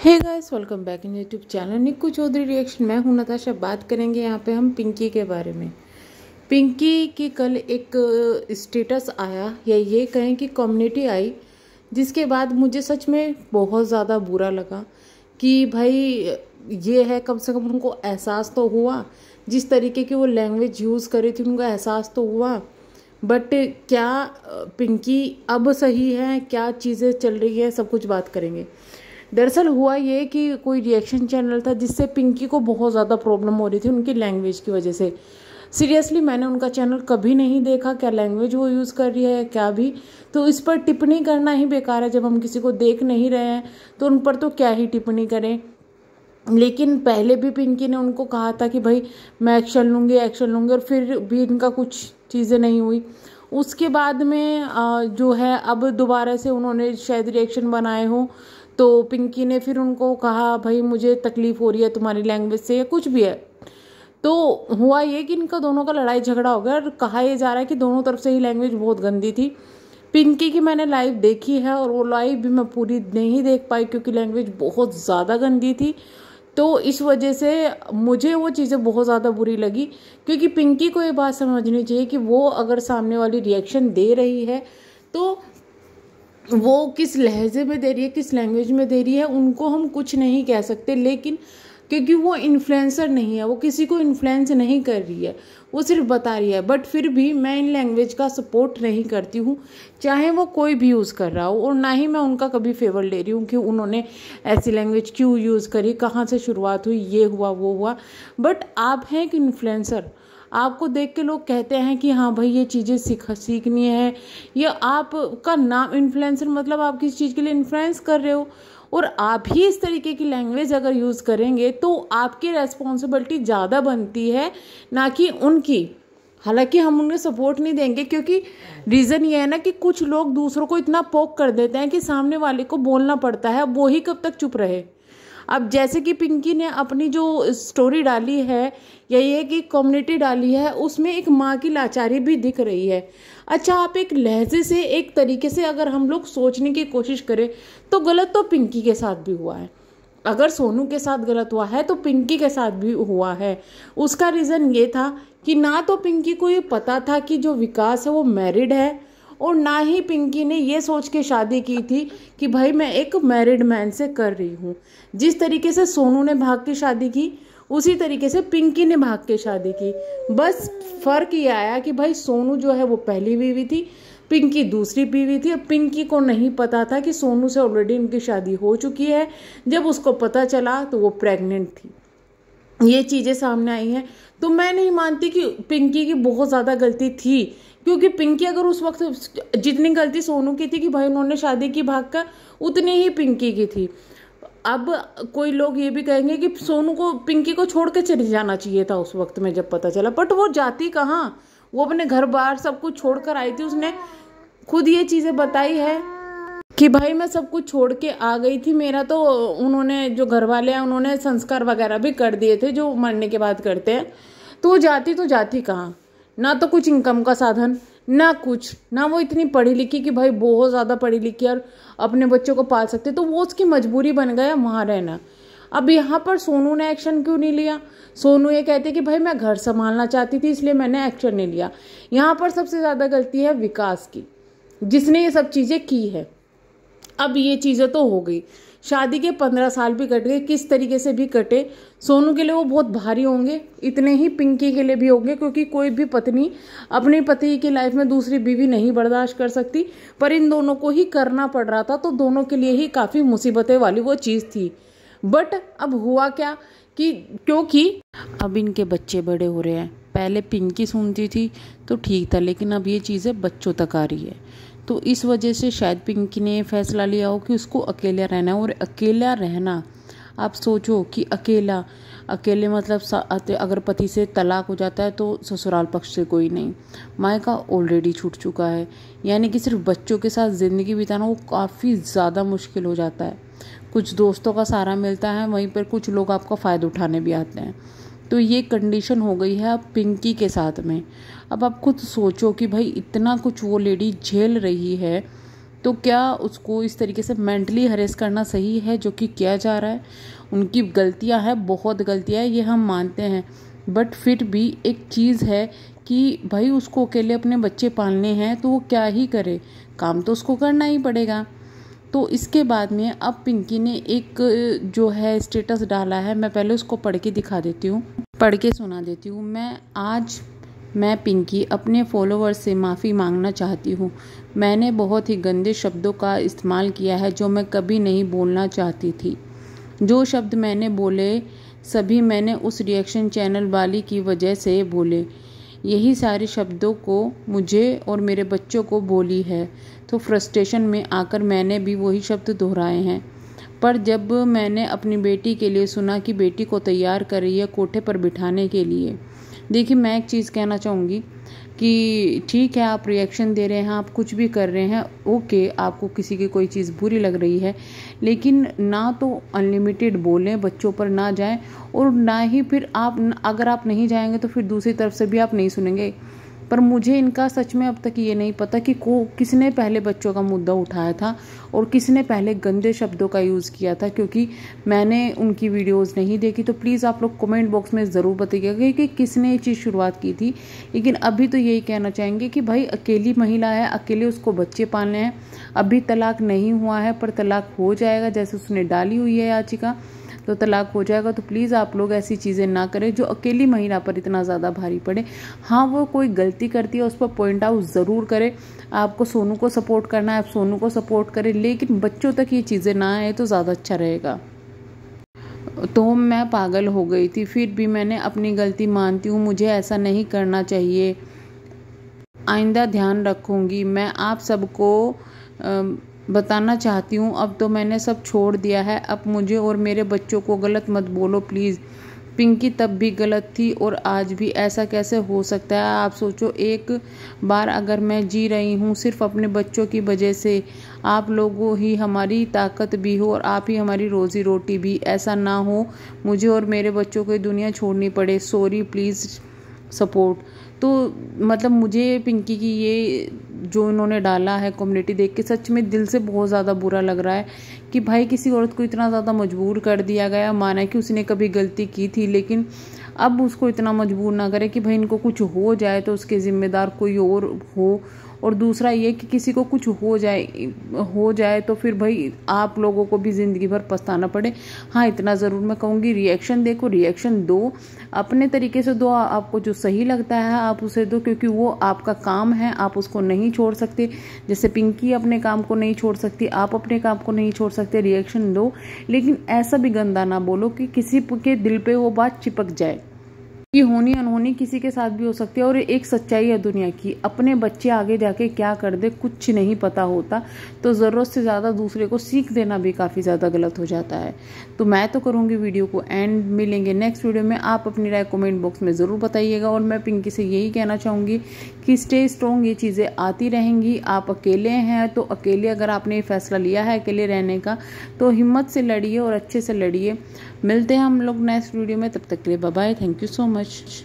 Hey guys, welcome back in YouTube channel Nikku Chaudhary reaction. मैं हूं नताशा। बात करेंगे यहाँ पे हम पिंकी के बारे में। पिंकी की कल एक स्टेटस आया या ये कहें कि कम्युनिटी आई, जिसके बाद मुझे सच में बहुत ज़्यादा बुरा लगा कि भाई ये है, कम से कम उनको एहसास तो हुआ। जिस तरीके की वो लैंग्वेज यूज़ करी थी उनको एहसास तो हुआ, बट क्या पिंकी अब सही है, क्या चीज़ें चल रही है, सब कुछ बात करेंगे। दरअसल हुआ ये कि कोई रिएक्शन चैनल था जिससे पिंकी को बहुत ज़्यादा प्रॉब्लम हो रही थी उनकी लैंग्वेज की वजह से। सीरियसली मैंने उनका चैनल कभी नहीं देखा, क्या लैंग्वेज वो यूज़ कर रही है क्या भी, तो इस पर टिप्पणी करना ही बेकार है। जब हम किसी को देख नहीं रहे हैं तो उन पर तो क्या ही टिप्पणी करें। लेकिन पहले भी पिंकी ने उनको कहा था कि भाई मैं एक्शन लूँगी, और फिर भी इनका कुछ चीज़ें नहीं हुई। उसके बाद में जो है अब दोबारा से उन्होंने शायद रिएक्शन बनाए हो, तो पिंकी ने फिर उनको कहा भाई मुझे तकलीफ़ हो रही है तुम्हारी लैंग्वेज से या कुछ भी है। तो हुआ ये कि इनका दोनों का लड़ाई झगड़ा हो गया, और कहा यह जा रहा है कि दोनों तरफ से ही लैंग्वेज बहुत गंदी थी। पिंकी की मैंने लाइव देखी है और वो लाइव भी मैं पूरी नहीं देख पाई क्योंकि लैंग्वेज बहुत ज़्यादा गंदी थी। तो इस वजह से मुझे वो चीज़ें बहुत ज़्यादा बुरी लगी, क्योंकि पिंकी को ये बात समझनी चाहिए कि वो अगर सामने वाली रिएक्शन दे रही है तो वो किस लहजे में दे रही है, किस लैंग्वेज में दे रही है, उनको हम कुछ नहीं कह सकते। लेकिन क्योंकि वो इन्फ्लुएंसर नहीं है, वो किसी को इन्फ्लुएंस नहीं कर रही है, वो सिर्फ बता रही है। बट फिर भी मैं इन लैंग्वेज का सपोर्ट नहीं करती हूँ, चाहे वो कोई भी यूज़ कर रहा हो, और ना ही मैं उनका कभी फेवर ले रही हूँ कि उन्होंने ऐसी लैंग्वेज क्यों यूज़ करी, कहाँ से शुरुआत हुई, ये हुआ वो हुआ। बट आप हैं एक इन्फ्लुएंसर, आपको देख के लोग कहते हैं कि हाँ भाई ये चीज़ें सीखनी है, या आपका नाम इन्फ्लुएंसर मतलब आप किसी चीज़ के लिए इन्फ्लुएंस कर रहे हो, और आप ही इस तरीके की लैंग्वेज अगर यूज़ करेंगे तो आपकी रेस्पॉन्सिबिलिटी ज़्यादा बनती है, ना कि उनकी। हालांकि हम उन्हें सपोर्ट नहीं देंगे, क्योंकि रीज़न ये है ना कि कुछ लोग दूसरों को इतना पोक कर देते हैं कि सामने वाले को बोलना पड़ता है, वो ही कब तक चुप रहे। अब जैसे कि पिंकी ने अपनी जो स्टोरी डाली है या ये कि कम्युनिटी डाली है, उसमें एक माँ की लाचारी भी दिख रही है। अच्छा, आप एक लहजे से, एक तरीके से अगर हम लोग सोचने की कोशिश करें तो गलत तो पिंकी के साथ भी हुआ है। अगर सोनू के साथ गलत हुआ है तो पिंकी के साथ भी हुआ है। उसका रीज़न ये था कि ना तो पिंकी को ये पता था कि जो विकास है वो मैरिड है, और ना ही पिंकी ने ये सोच के शादी की थी कि भाई मैं एक मैरिड मैन से कर रही हूँ। जिस तरीके से सोनू ने भाग के शादी की, उसी तरीके से पिंकी ने भाग के शादी की। बस फ़र्क ये आया कि भाई सोनू जो है वो पहली बीवी थी, पिंकी दूसरी बीवी थी। अब पिंकी को नहीं पता था कि सोनू से ऑलरेडी उनकी शादी हो चुकी है। जब उसको पता चला तो वो प्रेग्नेंट थी। ये चीज़ें सामने आई हैं, तो मैं नहीं मानती कि पिंकी की बहुत ज़्यादा गलती थी, क्योंकि पिंकी अगर उस वक्त जितनी गलती सोनू की थी कि भाई उन्होंने शादी की भागकर, उतनी ही पिंकी की थी। अब कोई लोग ये भी कहेंगे कि सोनू को पिंकी को छोड़ के चले जाना चाहिए था उस वक्त में जब पता चला, बट वो जाती कहाँ, वो अपने घर बार सब कुछ छोड़ कर आई थी। उसने खुद ये चीज़ें बताई है कि भाई मैं सब कुछ छोड़ के आ गई थी। मेरा तो उन्होंने जो घर वाले हैं उन्होंने संस्कार वगैरह भी कर दिए थे जो मरने के बाद करते हैं। तो जाती कहाँ, ना तो कुछ इनकम का साधन, ना कुछ, ना वो इतनी पढ़ी लिखी कि भाई बहुत ज़्यादा पढ़ी लिखी और अपने बच्चों को पाल सकते, तो वो उसकी मजबूरी बन गया वहाँ रहना। अब यहाँ पर सोनू ने एक्शन क्यों नहीं लिया? सोनू ये कहते कि भाई मैं घर संभालना चाहती थी इसलिए मैंने एक्शन नहीं लिया। यहाँ पर सबसे ज़्यादा गलती है विकास की, जिसने ये सब चीज़ें की है। अब ये चीज़ें तो हो गई, शादी के 15 साल भी कट गए, किस तरीके से भी कटे। सोनू के लिए वो बहुत भारी होंगे, इतने ही पिंकी के लिए भी होंगे, क्योंकि कोई भी पत्नी अपने पति की लाइफ में दूसरी बीवी नहीं बर्दाश्त कर सकती, पर इन दोनों को ही करना पड़ रहा था, तो दोनों के लिए ही काफ़ी मुसीबतें वाली वो चीज़ थी। बट अब हुआ क्या कि क्योंकि अब इनके बच्चे बड़े हो रहे हैं, पहले पिंकी सुनती थी तो ठीक था, लेकिन अब ये चीज़ें बच्चों तक आ रही है, तो इस वजह से शायद पिंकी ने फैसला लिया हो कि उसको अकेला रहना है। और अकेला रहना, आप सोचो कि अकेले मतलब अगर पति से तलाक हो जाता है तो ससुराल पक्ष से कोई नहीं, मायका ऑलरेडी छूट चुका है, यानी कि सिर्फ बच्चों के साथ ज़िंदगी बिताना वो काफ़ी ज़्यादा मुश्किल हो जाता है। कुछ दोस्तों का सहारा मिलता है, वहीं पर कुछ लोग आपका फ़ायदा उठाने भी आते हैं। तो ये कंडीशन हो गई है अब पिंकी के साथ में। अब आप खुद सोचो कि भाई इतना कुछ वो लेडी झेल रही है, तो क्या उसको इस तरीके से मेंटली हरेस करना सही है जो कि किया जा रहा है? उनकी गलतियां हैं, बहुत गलतियां हैं, ये हम मानते हैं, बट फिर भी एक चीज़ है कि भाई उसको अकेले अपने बच्चे पालने हैं तो वो क्या ही करे, काम तो उसको करना ही पड़ेगा। तो इसके बाद में अब पिंकी ने एक जो है स्टेटस डाला है, मैं पहले उसको पढ़ के दिखा देती हूँ, पढ़ के सुना देती हूँ। मैं पिंकी अपने फॉलोअर्स से माफ़ी मांगना चाहती हूँ। मैंने बहुत ही गंदे शब्दों का इस्तेमाल किया है जो मैं कभी नहीं बोलना चाहती थी। जो शब्द मैंने बोले सभी मैंने उस रिएक्शन चैनल वाली की वजह से बोले। यही सारे शब्दों को मुझे और मेरे बच्चों को बोली है, तो फ्रस्ट्रेशन में आकर मैंने भी वही शब्द दोहराए हैं। पर जब मैंने अपनी बेटी के लिए सुना कि बेटी को तैयार कर रही है कोठे पर बिठाने के लिए, देखिए मैं एक चीज़ कहना चाहूँगी कि ठीक है आप रिएक्शन दे रहे हैं, आप कुछ भी कर रहे हैं, ओके, आपको किसी की कोई चीज़ बुरी लग रही है, लेकिन ना तो अनलिमिटेड बोलें, बच्चों पर ना जाएं, और ना ही फिर अगर आप नहीं जाएंगे तो फिर दूसरी तरफ से भी आप नहीं सुनेंगे। पर मुझे इनका सच में अब तक ये नहीं पता कि किसने पहले बच्चों का मुद्दा उठाया था और किसने पहले गंदे शब्दों का यूज़ किया था, क्योंकि मैंने उनकी वीडियोस नहीं देखी। तो प्लीज़ आप लोग कमेंट बॉक्स में ज़रूर बताइएगा कि किसने ये चीज़ शुरुआत की थी। लेकिन अभी तो यही कहना चाहेंगे कि भाई अकेली महिला है, अकेले उसको बच्चे पालने हैं, अभी तलाक नहीं हुआ है पर तलाक हो जाएगा, जैसे उसने डाली हुई है याचिका, तो तलाक हो जाएगा। तो प्लीज़ आप लोग ऐसी चीज़ें ना करें जो अकेली महिला पर इतना ज़्यादा भारी पड़े। हाँ, वो कोई गलती करती है उस पर पॉइंट आउट ज़रूर करें। आपको सोनू को सपोर्ट करना है, आप सोनू को सपोर्ट करें, लेकिन बच्चों तक ये चीज़ें ना आए तो ज़्यादा अच्छा रहेगा। तो मैं पागल हो गई थी, फिर भी मैंने अपनी गलती मानती हूँ, मुझे ऐसा नहीं करना चाहिए, आइंदा ध्यान रखूँगी। मैं आप सबको बताना चाहती हूँ, अब तो मैंने सब छोड़ दिया है, अब मुझे और मेरे बच्चों को गलत मत बोलो प्लीज़। पिंकी तब भी गलत थी और आज भी, ऐसा कैसे हो सकता है? आप सोचो, एक बार अगर मैं जी रही हूँ सिर्फ अपने बच्चों की वजह से, आप लोगों ही हमारी ताकत भी हो और आप ही हमारी रोज़ी रोटी भी, ऐसा ना हो मुझे और मेरे बच्चों को दुनिया छोड़नी पड़े। Sorry, please support. तो मतलब मुझे पिंकी की ये जो इन्होंने डाला है कम्युनिटी देख के सच में दिल से बहुत ज़्यादा बुरा लग रहा है कि भाई किसी औरत को इतना ज़्यादा मजबूर कर दिया गया। माना कि उसने कभी गलती की थी, लेकिन अब उसको इतना मजबूर ना करे कि भाई इनको कुछ हो जाए तो उसके ज़िम्मेदार कोई और हो। और दूसरा ये कि किसी को कुछ हो जाए तो फिर भाई आप लोगों को भी ज़िंदगी भर पछताना पड़े। हाँ, इतना ज़रूर मैं कहूँगी, रिएक्शन देखो, रिएक्शन दो, अपने तरीके से दो, आपको जो सही लगता है आप उसे दो, क्योंकि वो आपका काम है, आप उसको नहीं छोड़ सकते। जैसे पिंकी अपने काम को नहीं छोड़ सकती, आप अपने काम को नहीं छोड़ सकते। रिएक्शन दो, लेकिन ऐसा भी गंदा ना बोलो कि किसी के दिल पे वो बात चिपक जाए। ये होनी अनहोनी किसी के साथ भी हो सकती है। और एक सच्चाई है दुनिया की, अपने बच्चे आगे जाके क्या कर दे कुछ नहीं पता होता, तो ज़रूरत से ज़्यादा दूसरे को सीख देना भी काफ़ी ज़्यादा गलत हो जाता है। तो मैं तो करूँगी वीडियो को एंड, मिलेंगे नेक्स्ट वीडियो में। आप अपनी राय कमेंट बॉक्स में ज़रूर बताइएगा। और मैं पिंकी से यही कहना चाहूँगी कि स्टे स्ट्रॉन्ग, ये चीज़ें आती रहेंगी। आप अकेले हैं तो अकेले, अगर आपने फैसला लिया है अकेले रहने का, तो हिम्मत से लड़िए और अच्छे से लड़िए। मिलते हैं हम लोग नेक्स्ट वीडियो में, तब तक के लिए bye bye, thank you so much.